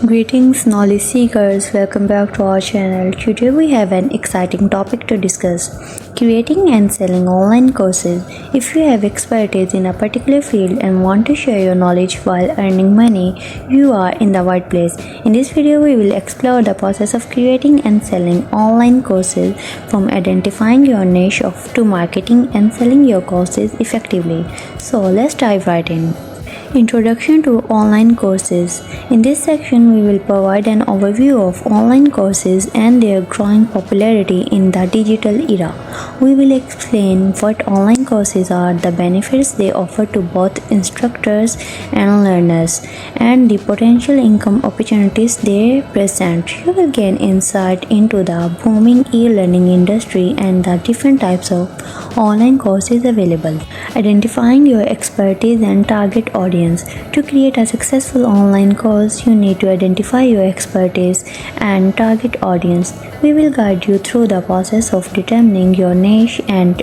Greetings knowledge seekers, welcome back to our channel. Today we have an exciting topic to discuss: creating and selling online courses. If you have expertise in a particular field and want to share your knowledge while earning money, you are in the right place. In this video we will explore the process of creating and selling online courses, from identifying your niche to marketing and selling your courses effectively. So let's dive right in. Introduction to online courses. In this section, we will provide an overview of online courses and their growing popularity in the digital era. We will explain what online courses are, the benefits they offer to both instructors and learners, and the potential income opportunities they present. You will gain insight into the booming e-learning industry and the different types of online courses available. Identifying your expertise and target audience. To create a successful online course, you need to identify your expertise and target audience. We will guide you through the process of determining your niche and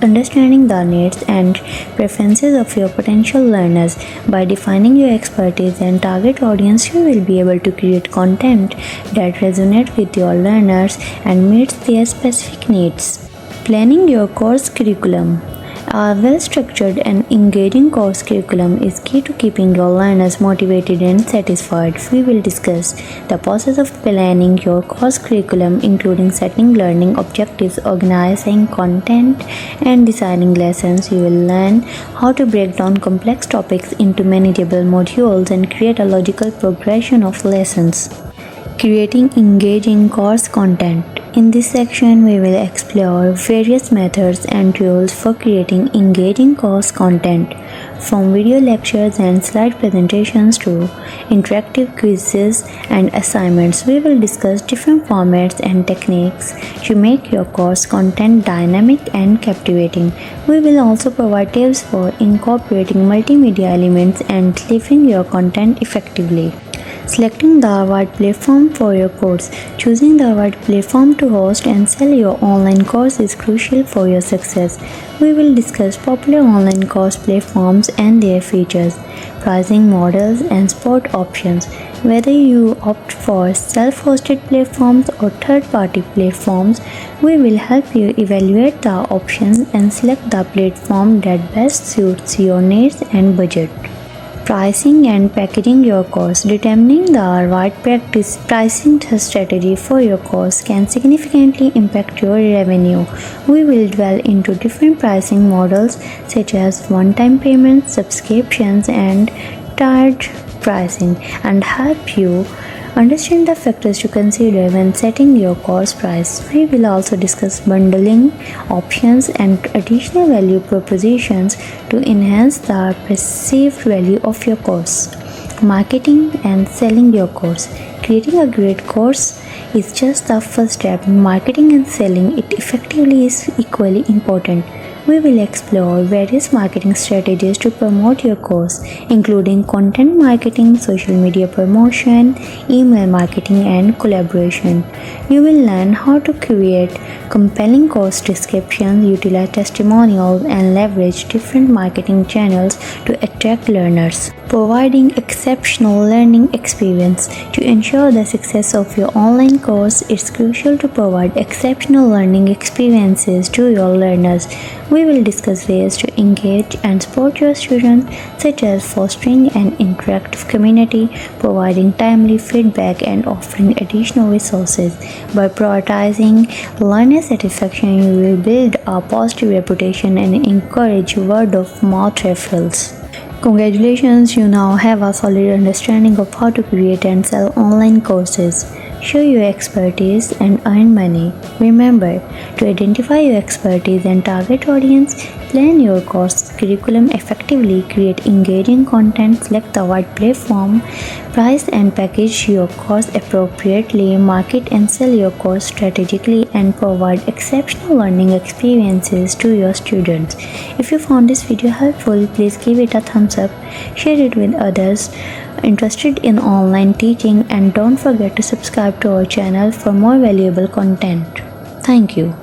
understanding the needs and preferences of your potential learners. By defining your expertise and target audience, you will be able to create content that resonates with your learners and meets their specific needs. Planning your course curriculum. A well-structured and engaging course curriculum is key to keeping your learners motivated and satisfied. We will discuss the process of planning your course curriculum, including setting learning objectives, organizing content, and designing lessons. You will learn how to break down complex topics into manageable modules and create a logical progression of lessons. Creating engaging course content. In this section, we will explore various methods and tools for creating engaging course content, from video lectures and slide presentations to interactive quizzes and assignments. We will discuss different formats and techniques to make your course content dynamic and captivating. We will also provide tips for incorporating multimedia elements and delivering your content effectively. Selecting the right platform for your course. Choosing the right platform to host and sell your online course is crucial for your success. We will discuss popular online course platforms and their features, pricing models, and support options. Whether you opt for self-hosted platforms or third-party platforms, we will help you evaluate the options and select the platform that best suits your needs and budget. Pricing and packaging your course. Determining the right pricing strategy for your course can significantly impact your revenue. We will dwell into different pricing models such as one-time payments, subscriptions, and tiered pricing, and help you understand the factors to consider when setting your course price. We will also discuss bundling options and additional value propositions to enhance the perceived value of your course. Marketing and selling your course. Creating a great course is just the first step. Marketing and selling it effectively is equally important. We will explore various marketing strategies to promote your course, including content marketing, social media promotion, email marketing, and collaboration. You will learn how to create compelling course descriptions, utilize testimonials, and leverage different marketing channels to attract learners. Providing exceptional learning experience. To ensure the success of your online course, it's crucial to provide exceptional learning experiences to your learners. We will discuss ways to engage and support your students, such as fostering an interactive community, providing timely feedback, and offering additional resources. By prioritizing learner satisfaction, you will build a positive reputation and encourage word-of-mouth referrals. Congratulations, you now have a solid understanding of how to create and sell online courses. Show your expertise and earn money. Remember to identify your expertise and target audience, plan your course curriculum effectively, create engaging content, select the right platform, price and package your course appropriately, market and sell your course strategically, and provide exceptional learning experiences to your students. If you found this video helpful, please give it a thumbs up, share it with others interested in online teaching, and don't forget to subscribe to our channel for more valuable content. Thank you.